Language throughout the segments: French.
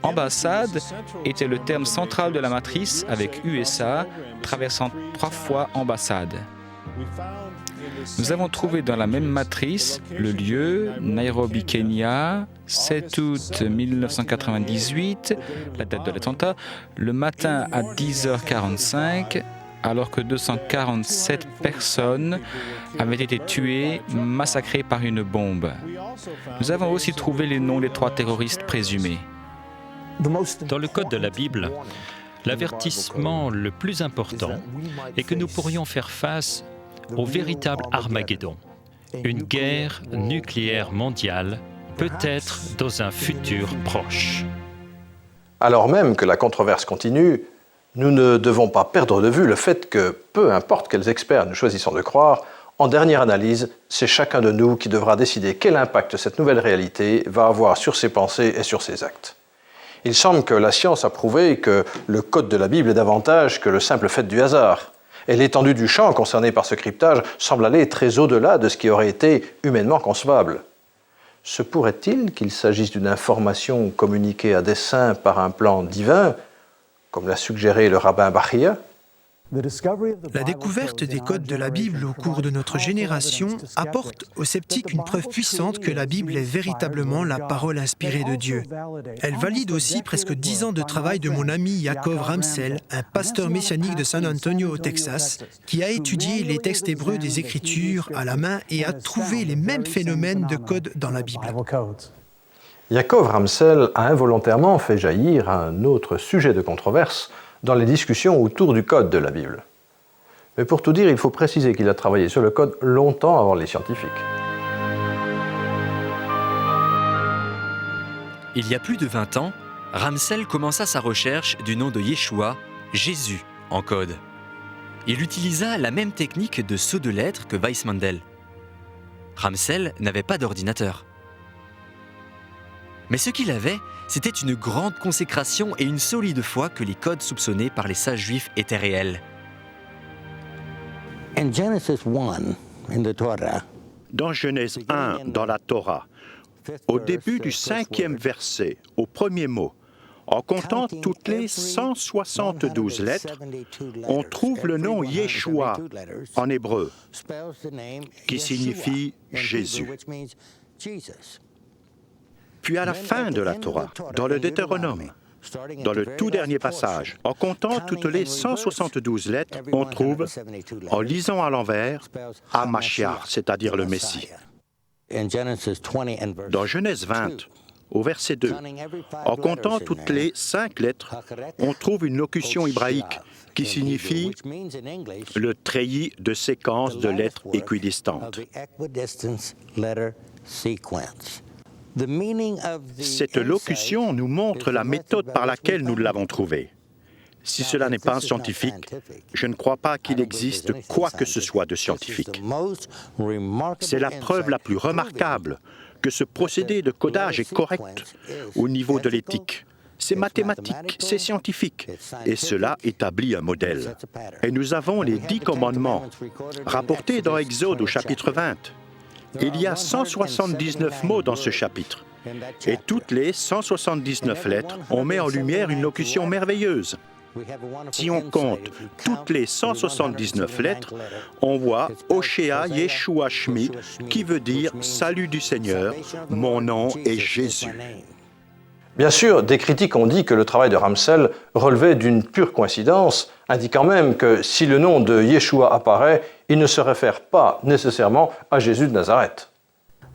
Ambassade était le terme central de la matrice avec USA traversant 3 fois ambassade. Nous avons trouvé dans la même matrice le lieu, Nairobi, Kenya, 7 août 1998, la date de l'attentat, le matin à 10h45, alors que 247 personnes avaient été tuées, massacrées par une bombe. Nous avons aussi trouvé les noms des 3 terroristes présumés. Dans le code de la Bible, l'avertissement le plus important est que nous pourrions faire face au véritable Armageddon, une guerre nucléaire mondiale, peut-être dans un futur proche. Alors même que la controverse continue, nous ne devons pas perdre de vue le fait que, peu importe quels experts nous choisissons de croire, en dernière analyse, c'est chacun de nous qui devra décider quel impact cette nouvelle réalité va avoir sur ses pensées et sur ses actes. Il semble que la science a prouvé que le code de la Bible est davantage que le simple fait du hasard. Et l'étendue du champ concerné par ce cryptage semble aller très au-delà de ce qui aurait été humainement concevable. Se pourrait-il qu'il s'agisse d'une information communiquée à dessein par un plan divin, comme l'a suggéré le rabbin Bachia? La découverte des codes de la Bible au cours de notre génération apporte aux sceptiques une preuve puissante que la Bible est véritablement la parole inspirée de Dieu. Elle valide aussi presque 10 ans de travail de mon ami Yaakov Ramsel, un pasteur messianique de San Antonio au Texas, qui a étudié les textes hébreux des Écritures à la main et a trouvé les mêmes phénomènes de codes dans la Bible. Yaakov Ramsel a involontairement fait jaillir un autre sujet de controverse dans les discussions autour du code de la Bible. Mais pour tout dire, il faut préciser qu'il a travaillé sur le code longtemps avant les scientifiques. Il y a plus de 20 ans, Ramsel commença sa recherche du nom de Yeshua, Jésus, en code. Il utilisa la même technique de saut de lettres que Weissmandel. Ramsel n'avait pas d'ordinateur. Mais ce qu'il avait, c'était une grande consécration et une solide foi que les codes soupçonnés par les sages juifs étaient réels. Dans Genèse 1, dans la Torah, au début du 5e verset, au premier mot, en comptant toutes les 172 lettres, on trouve le nom Yeshua en hébreu, qui signifie Jésus. Puis à la fin de la Torah, dans le Deutéronome, dans le tout dernier passage, en comptant toutes les 172 lettres, on trouve, en lisant à l'envers, Hamashiach, c'est-à-dire le Messie. Dans Genèse 20, au verset 2, en comptant toutes les 5 lettres, on trouve une locution hébraïque qui signifie le treillis de séquence de lettres équidistantes. Cette locution nous montre la méthode par laquelle nous l'avons trouvée. Si cela n'est pas scientifique, je ne crois pas qu'il existe quoi que ce soit de scientifique. C'est la preuve la plus remarquable que ce procédé de codage est correct au niveau de l'éthique. C'est mathématique, c'est scientifique, et cela établit un modèle. Et nous avons les 10 commandements, rapportés dans Exode au chapitre 20. Il y a 179 mots dans ce chapitre, et toutes les 179 lettres, on met en lumière une locution merveilleuse. Si on compte toutes les 179 lettres, on voit Hoshea Yeshua Shmi, qui veut dire « Salut du Seigneur, mon nom est Jésus ». Bien sûr, des critiques ont dit que le travail de Ramsel relevait d'une pure coïncidence, indiquant même que si le nom de Yeshua apparaît, il ne se réfère pas nécessairement à Jésus de Nazareth.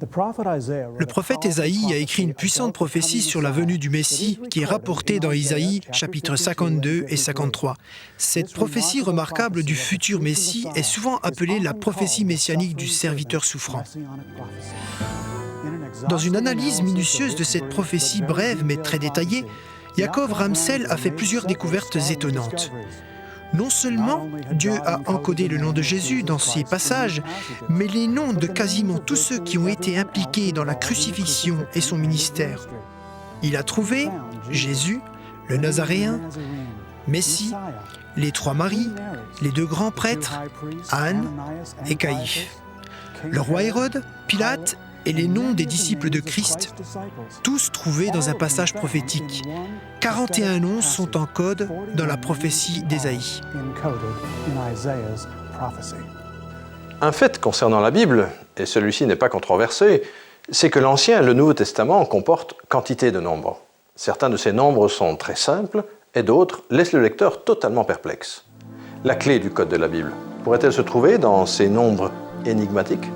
Le prophète Ésaïe a écrit une puissante prophétie sur la venue du Messie qui est rapportée dans Isaïe chapitres 52 et 53. Cette prophétie remarquable du futur Messie est souvent appelée la prophétie messianique du serviteur souffrant. Dans une analyse minutieuse de cette prophétie brève mais très détaillée, Yaakov Ramsel a fait plusieurs découvertes étonnantes. Non seulement Dieu a encodé le nom de Jésus dans ces passages, mais les noms de quasiment tous ceux qui ont été impliqués dans la crucifixion et son ministère. Il a trouvé Jésus, le Nazaréen, Messie, les 3 Maries, les 2 grands prêtres, Anne et Caïphe, le roi Hérode, Pilate et les noms des disciples de Christ, tous trouvés dans un passage prophétique. 41 noms sont en code dans la prophétie d'Ésaïe. Un fait concernant la Bible, et celui-ci n'est pas controversé, c'est que l'Ancien et le Nouveau Testament comportent quantité de nombres. Certains de ces nombres sont très simples et d'autres laissent le lecteur totalement perplexe. La clé du code de la Bible pourrait-elle se trouver dans ces nombres énigmatiques ?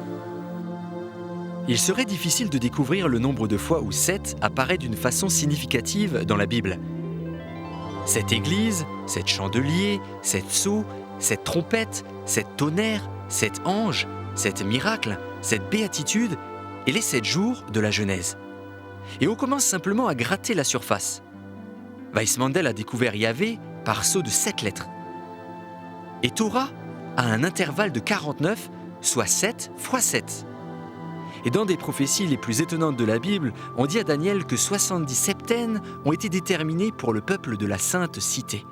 Il serait difficile de découvrir le nombre de fois où 7 apparaît d'une façon significative dans la Bible. 7 églises, 7 chandeliers, 7 sceaux, 7 trompettes, 7 tonnerres, 7 anges, 7 miracles, 7 béatitudes et les 7 jours de la Genèse. Et on commence simplement à gratter la surface. Weissmandel a découvert Yahvé par sceau de 7 lettres. Et Torah a un intervalle de 49, soit 7 fois 7. Et dans des prophéties les plus étonnantes de la Bible, on dit à Daniel que 70 septaines ont été déterminées pour le peuple de la Sainte Cité.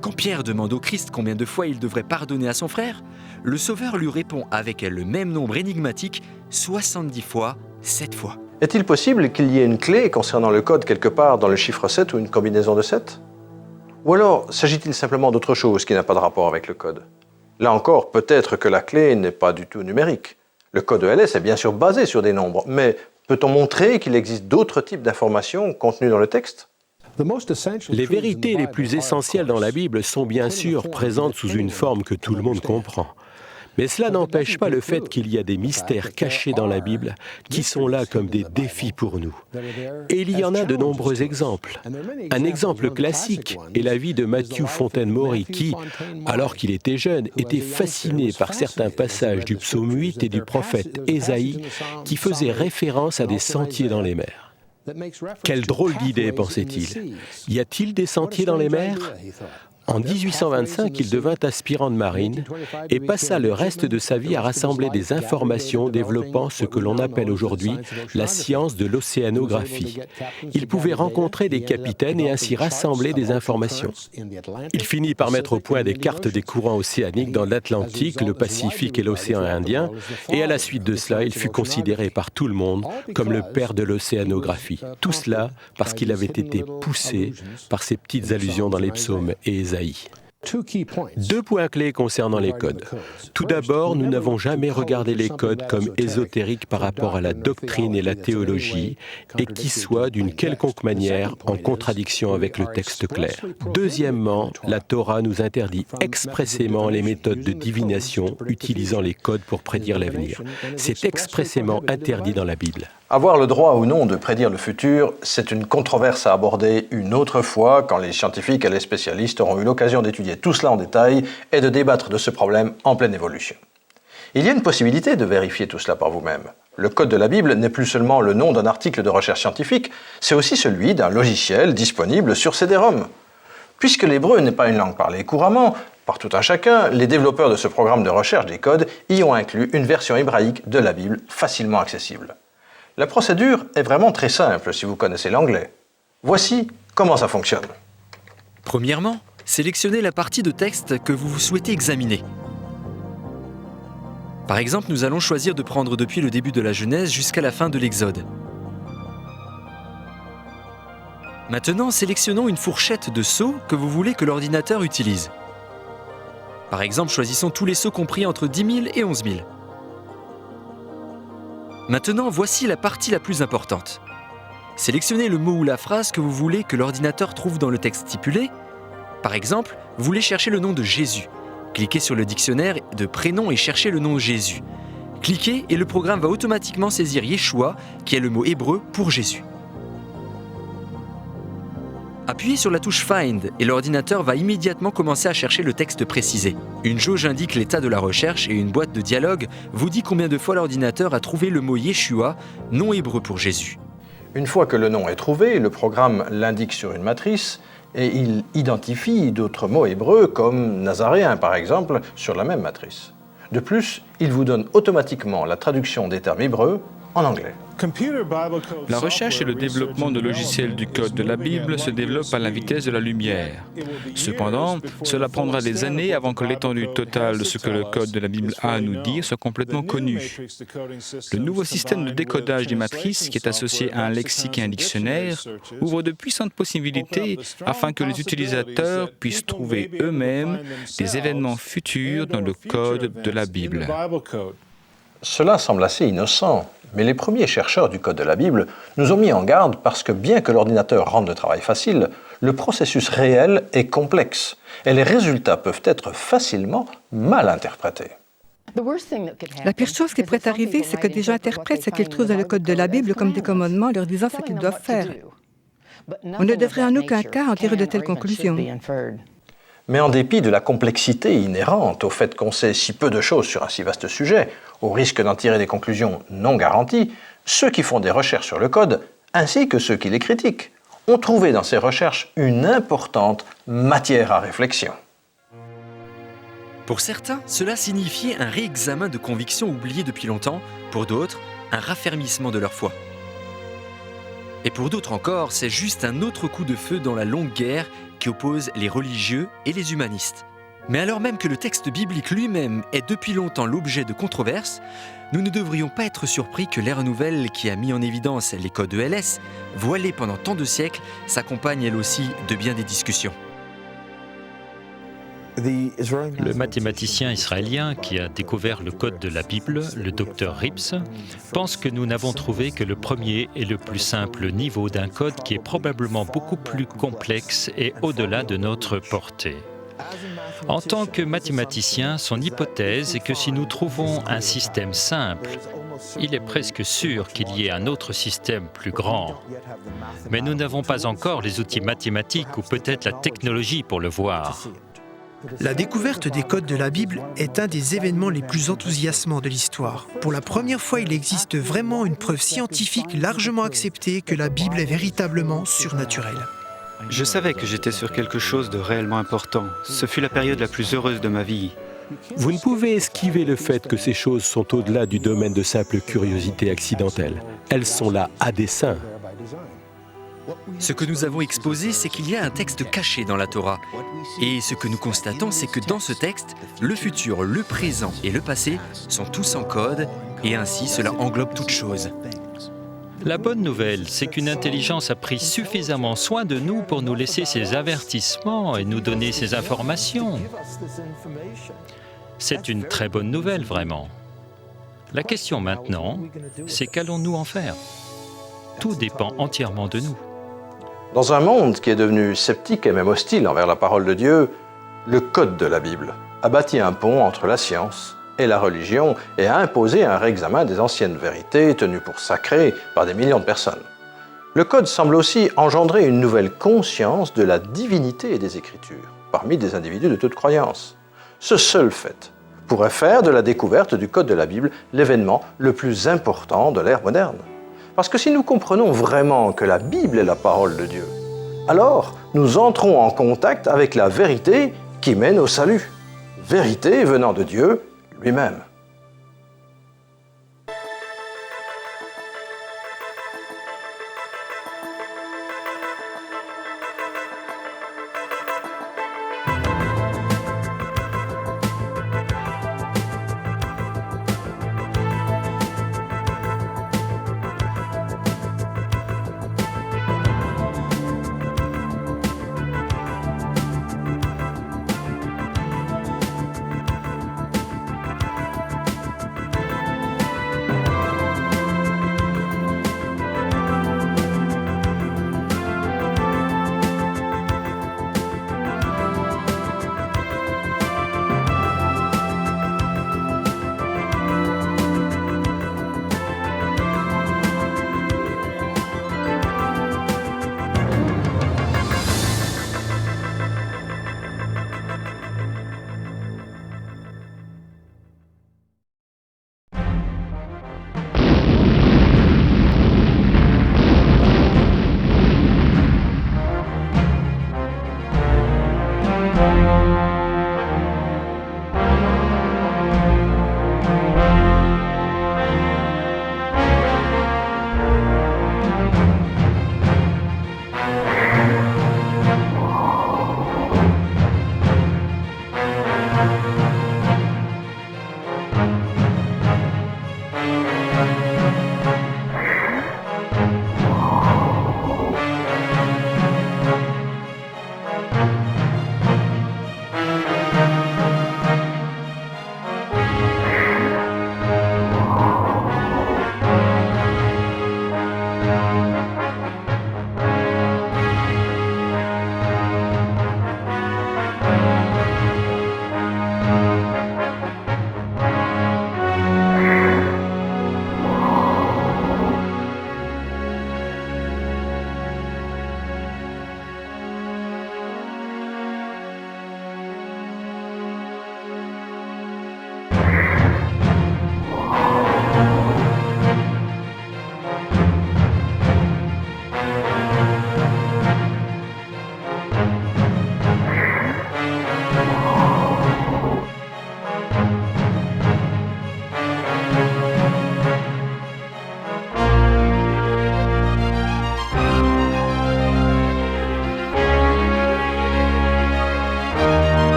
Quand Pierre demande au Christ combien de fois il devrait pardonner à son frère, le Sauveur lui répond avec le même nombre énigmatique, 70 fois, 7 fois. Est-il possible qu'il y ait une clé concernant le code quelque part dans le chiffre 7 ou une combinaison de 7 ? Ou alors, s'agit-il simplement d'autre chose qui n'a pas de rapport avec le code ? Là encore, peut-être que la clé n'est pas du tout numérique. Le code ELS est bien sûr basé sur des nombres, mais peut-on montrer qu'il existe d'autres types d'informations contenues dans le texte ? Les vérités les plus essentielles dans la Bible sont bien sûr présentes sous une forme que tout le monde comprend. Mais cela n'empêche pas le fait qu'il y a des mystères cachés dans la Bible qui sont là comme des défis pour nous. Et il y en a de nombreux exemples. Un exemple classique est la vie de Matthew Fontaine-Maury qui, alors qu'il était jeune, était fasciné par certains passages du psaume 8 et du prophète Ésaïe qui faisaient référence à des sentiers dans les mers. Quelle drôle d'idée, pensait-il. Y a-t-il des sentiers dans les mers ? En 1825, il devint aspirant de marine et passa le reste de sa vie à rassembler des informations développant ce que l'on appelle aujourd'hui la science de l'océanographie. Il pouvait rencontrer des capitaines et ainsi rassembler des informations. Il finit par mettre au point des cartes des courants océaniques dans l'Atlantique, le Pacifique et l'océan Indien, et à la suite de cela, il fut considéré par tout le monde comme le père de l'océanographie. Tout cela parce qu'il avait été poussé par ces petites allusions dans les psaumes et Ésaïe. Deux points clés concernant les codes. Tout d'abord, nous n'avons jamais regardé les codes comme ésotériques par rapport à la doctrine et la théologie et qui soient d'une quelconque manière en contradiction avec le texte clair. Deuxièmement, la Torah nous interdit expressément les méthodes de divination utilisant les codes pour prédire l'avenir. C'est expressément interdit dans la Bible. Avoir le droit ou non de prédire le futur, c'est une controverse à aborder une autre fois quand les scientifiques et les spécialistes auront eu l'occasion d'étudier tout cela en détail et de débattre de ce problème en pleine évolution. Il y a une possibilité de vérifier tout cela par vous-même. Le code de la Bible n'est plus seulement le nom d'un article de recherche scientifique, c'est aussi celui d'un logiciel disponible sur CD-ROM. Puisque l'hébreu n'est pas une langue parlée couramment par tout un chacun, les développeurs de ce programme de recherche des codes y ont inclus une version hébraïque de la Bible facilement accessible. La procédure est vraiment très simple si vous connaissez l'anglais. Voici comment ça fonctionne. Premièrement, sélectionnez la partie de texte que vous souhaitez examiner. Par exemple, nous allons choisir de prendre depuis le début de la Genèse jusqu'à la fin de l'Exode. Maintenant, sélectionnons une fourchette de sceaux que vous voulez que l'ordinateur utilise. Par exemple, choisissons tous les sceaux compris entre 10 000 et 11 000. Maintenant, voici la partie la plus importante. Sélectionnez le mot ou la phrase que vous voulez que l'ordinateur trouve dans le texte stipulé. Par exemple, vous voulez chercher le nom de Jésus. Cliquez sur le dictionnaire de prénoms et cherchez le nom Jésus. Cliquez et le programme va automatiquement saisir Yeshua, qui est le mot hébreu pour Jésus. Appuyez sur la touche Find et l'ordinateur va immédiatement commencer à chercher le texte précisé. Une jauge indique l'état de la recherche et une boîte de dialogue vous dit combien de fois l'ordinateur a trouvé le mot Yeshua, nom hébreu pour Jésus. Une fois que le nom est trouvé, le programme l'indique sur une matrice et il identifie d'autres mots hébreux comme nazaréen par exemple sur la même matrice. De plus, il vous donne automatiquement la traduction des termes hébreux en anglais. La recherche et le développement de logiciels du code de la Bible se développent à la vitesse de la lumière. Cependant, cela prendra des années avant que l'étendue totale de ce que le code de la Bible a à nous dire soit complètement connue. Le nouveau système de décodage des matrices, qui est associé à un lexique et un dictionnaire, ouvre de puissantes possibilités afin que les utilisateurs puissent trouver eux-mêmes des événements futurs dans le code de la Bible. Cela semble assez innocent, mais les premiers chercheurs du code de la Bible nous ont mis en garde parce que bien que l'ordinateur rende le travail facile, le processus réel est complexe et les résultats peuvent être facilement mal interprétés. La pire chose qui pourrait arriver, c'est que des gens interprètent ce qu'ils trouvent dans le code de la Bible comme des commandements leur disant ce qu'ils doivent faire. On ne devrait en aucun cas en tirer de telles conclusions. Mais en dépit de la complexité inhérente au fait qu'on sait si peu de choses sur un si vaste sujet, au risque d'en tirer des conclusions non garanties, ceux qui font des recherches sur le code, ainsi que ceux qui les critiquent, ont trouvé dans ces recherches une importante matière à réflexion. Pour certains, cela signifiait un réexamen de convictions oubliées depuis longtemps, pour d'autres, un raffermissement de leur foi. Et pour d'autres encore, c'est juste un autre coup de feu dans la longue guerre qui oppose les religieux et les humanistes. Mais alors même que le texte biblique lui-même est depuis longtemps l'objet de controverses, nous ne devrions pas être surpris que l'ère nouvelle qui a mis en évidence les codes ELS, voilés pendant tant de siècles, s'accompagne elle aussi de bien des discussions. Le mathématicien israélien qui a découvert le code de la Bible, le docteur Rips, pense que nous n'avons trouvé que le premier et le plus simple niveau d'un code qui est probablement beaucoup plus complexe et au-delà de notre portée. En tant que mathématicien, son hypothèse est que si nous trouvons un système simple, il est presque sûr qu'il y ait un autre système plus grand. Mais nous n'avons pas encore les outils mathématiques ou peut-être la technologie pour le voir. La découverte des codes de la Bible est un des événements les plus enthousiasmants de l'histoire. Pour la première fois, il existe vraiment une preuve scientifique largement acceptée que la Bible est véritablement surnaturelle. Je savais que j'étais sur quelque chose de réellement important. Ce fut la période la plus heureuse de ma vie. Vous ne pouvez esquiver le fait que ces choses sont au-delà du domaine de simple curiosité accidentelle. Elles sont là à dessein. Ce que nous avons exposé, c'est qu'il y a un texte caché dans la Torah. Et ce que nous constatons, c'est que dans ce texte, le futur, le présent et le passé sont tous en code, et ainsi cela englobe toute chose. La bonne nouvelle, c'est qu'une intelligence a pris suffisamment soin de nous pour nous laisser ces avertissements et nous donner ces informations. C'est une très bonne nouvelle, vraiment. La question maintenant, c'est qu'allons-nous en faire ? Tout dépend entièrement de nous. Dans un monde qui est devenu sceptique et même hostile envers la parole de Dieu, le code de la Bible a bâti un pont entre la science et la religion et a imposé un réexamen des anciennes vérités tenues pour sacrées par des millions de personnes. Le code semble aussi engendrer une nouvelle conscience de la divinité des Écritures parmi des individus de toute croyance. Ce seul fait pourrait faire de la découverte du code de la Bible l'événement le plus important de l'ère moderne. Parce que si nous comprenons vraiment que la Bible est la parole de Dieu, alors nous entrons en contact avec la vérité qui mène au salut. Vérité venant de Dieu lui-même.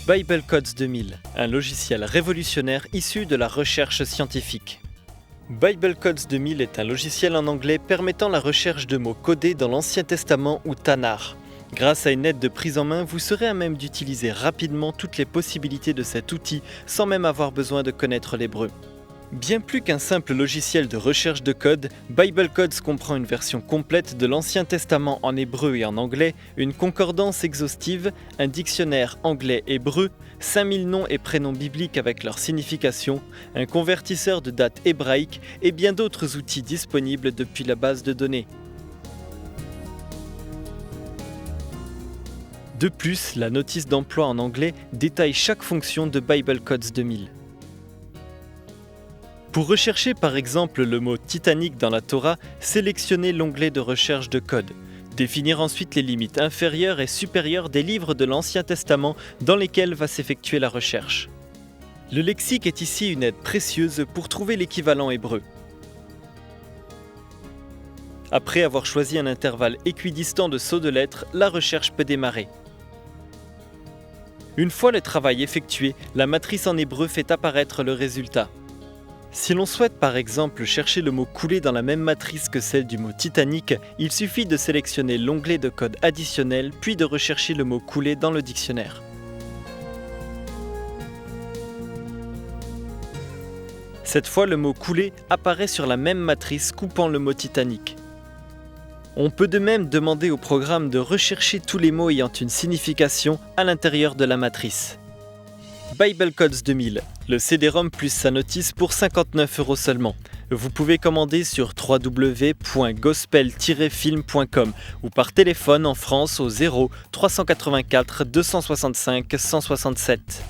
Bible Codes 2000, un logiciel révolutionnaire issu de la recherche scientifique. Bible Codes 2000 est un logiciel en anglais permettant la recherche de mots codés dans l'Ancien Testament ou Tanakh. Grâce à une aide de prise en main, vous serez à même d'utiliser rapidement toutes les possibilités de cet outil sans même avoir besoin de connaître l'hébreu. Bien plus qu'un simple logiciel de recherche de code, Bible Codes comprend une version complète de l'Ancien Testament en hébreu et en anglais, une concordance exhaustive, un dictionnaire anglais-hébreu, 5000 noms et prénoms bibliques avec leur signification, un convertisseur de date hébraïque et bien d'autres outils disponibles depuis la base de données. De plus, la notice d'emploi en anglais détaille chaque fonction de Bible Codes 2000. Pour rechercher par exemple le mot Titanic dans la Torah, sélectionnez l'onglet de recherche de code. Définir ensuite les limites inférieures et supérieures des livres de l'Ancien Testament dans lesquels va s'effectuer la recherche. Le lexique est ici une aide précieuse pour trouver l'équivalent hébreu. Après avoir choisi un intervalle équidistant de sauts de lettres, la recherche peut démarrer. Une fois le travail effectué, la matrice en hébreu fait apparaître le résultat. Si l'on souhaite par exemple chercher le mot coulé dans la même matrice que celle du mot Titanic, il suffit de sélectionner l'onglet de code additionnel puis de rechercher le mot coulé dans le dictionnaire. Cette fois, le mot coulé apparaît sur la même matrice coupant le mot Titanic. On peut de même demander au programme de rechercher tous les mots ayant une signification à l'intérieur de la matrice. Bible Codes 2000, le CD-ROM plus sa notice pour 59 € seulement. Vous pouvez commander sur www.gospel-film.com ou par téléphone en France au 0 384 265 167.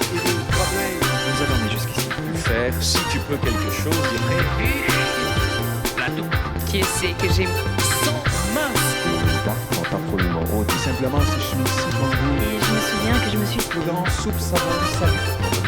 Nous allons jusqu'ici. Faire, si tu peux quelque chose, plateau. Qui c'est que j'ai sans mince. Absolument. On dit simplement si je suis ici devant vous. Et je me souviens que je me suis... Le grand soupe savon du salut.